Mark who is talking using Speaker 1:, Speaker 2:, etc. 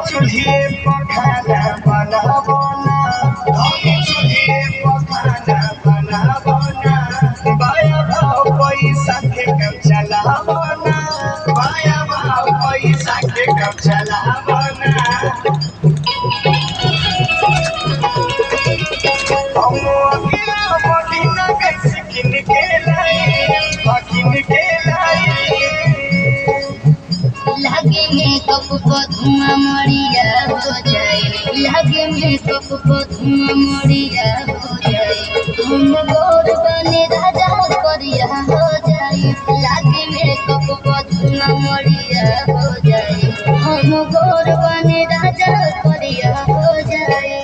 Speaker 1: चूल्हे पखाना बनावना चूल्हे पखाना बनावना बाया भाव पैसा के कम चलावना बाया भाव पैसा के कम चलावना हम अकेला मदीना कैसे किन के लाई
Speaker 2: लागे मेकअप को धुआं मरिया हो जाए, लागे मेकअप को धुआं मरिया हो जाए, हम गोर बने राजा करिया हो जाए, लागे मेकअप को धुआं मरिया हो जाए, हम गोर बने राजा करिया हो जाए।